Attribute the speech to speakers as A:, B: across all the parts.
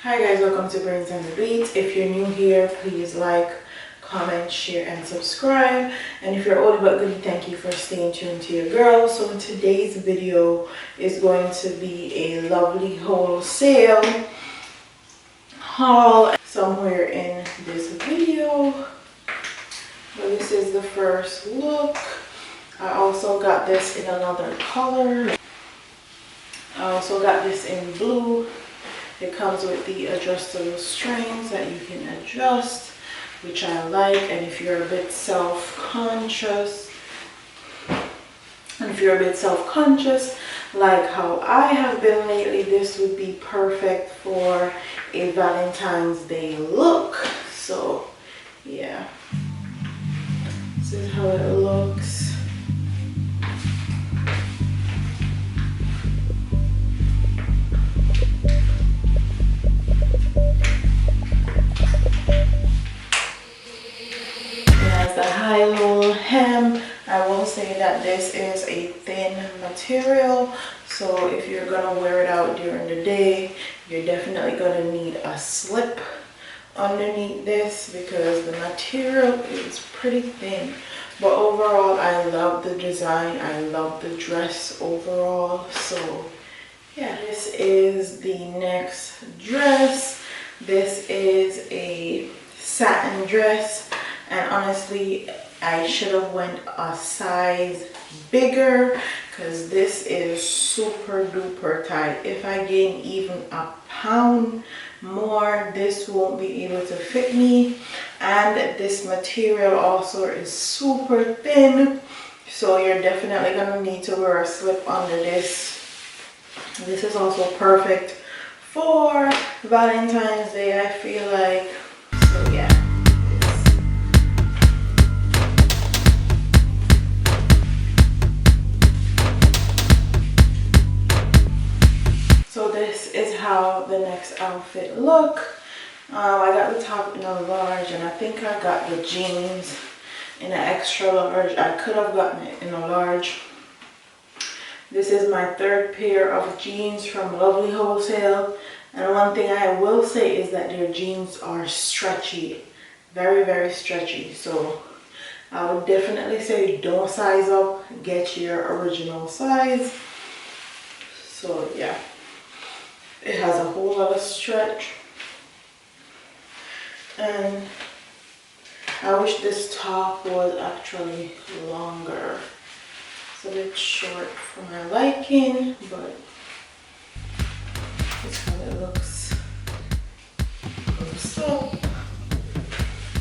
A: Hi guys, welcome to Brains and the Beats. If you're new here, please like, comment, share, and subscribe. And if you're old but good, thank you for staying tuned to your girl. So today's video is going to be a lovely wholesale haul somewhere in this video. But this is the first look. I also got this in another color. I also got this in blue. It comes with the adjustable strings that you can adjust, which I like. And if you're a bit self-conscious, like how I have been lately, this would be perfect for a Valentine's Day look. So yeah, this is how it looks. The high-low hem. I will say that this is a thin material, so if you're gonna wear it out during the day, you're definitely gonna need a slip underneath this because the material is pretty thin. But overall, I love the design. I love the dress overall. So yeah, this is the next dress. This is a satin dress. And honestly, I should have went a size bigger because this is super duper tight. If I gain even a pound more, this won't be able to fit me. And this material also is super thin, so you're definitely gonna need to wear a slip under this. This is also perfect for Valentine's Day, I feel like. So yeah. So this is how the next outfit look. I got the top in a large, and I think I got the jeans in an extra large. I could have gotten it in a large. This is my third pair of jeans from Lovelywholesale. And one thing I will say is that their jeans are stretchy. Very, very stretchy. So I would definitely say don't size up. Get your original size. So yeah. It has a whole lot of stretch, and I wish this top was actually longer. It's a bit short for my liking, but this is how it looks. So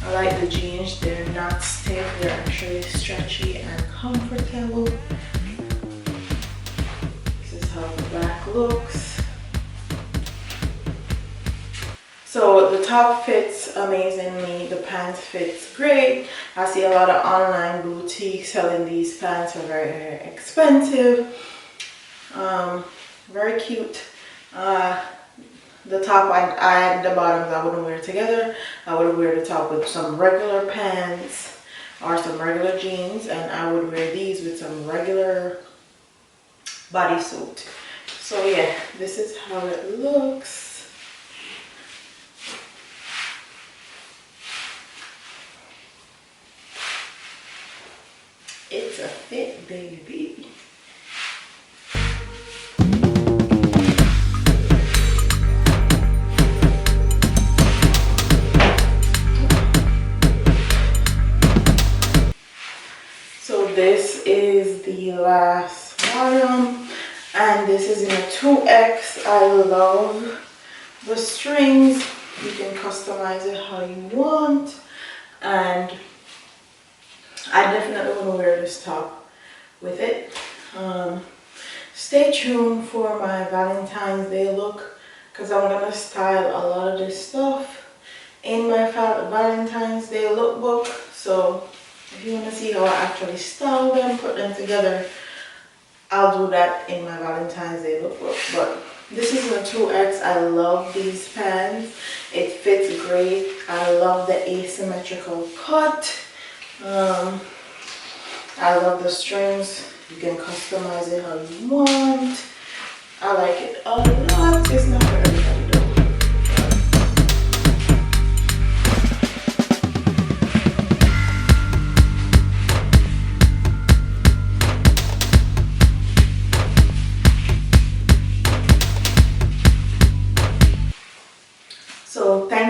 A: I like the jeans. They're not stiff. They're actually stretchy and comfortable. This is how the back looks. So the top fits amazingly, the pants fits great. I see a lot of online boutiques selling these pants for very, very expensive. Very cute. The top and the bottoms I wouldn't wear together. I would wear the top with some regular pants or some regular jeans, and I would wear these with some regular bodysuit. So yeah, this is how it looks. It's a fit, baby. So this is the last bottom, and this is in a 2X. I love the strings. You can customize it how you want, and I definitely want to wear this top with it. Stay tuned for my Valentine's Day look because I'm going to style a lot of this stuff in my Valentine's Day lookbook. So if you want to see how I actually style them, put them together, I'll do that in my Valentine's Day lookbook. But this is a 2X. I love these pants. It fits great. I love the asymmetrical cut. I love the strings. You can customize it how you want. I like it a lot. It's not for everybody though.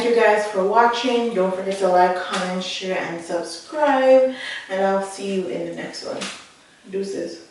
A: you guys for watching. Don't forget to like, comment, share, and subscribe. And I'll see you in the next one. Deuces.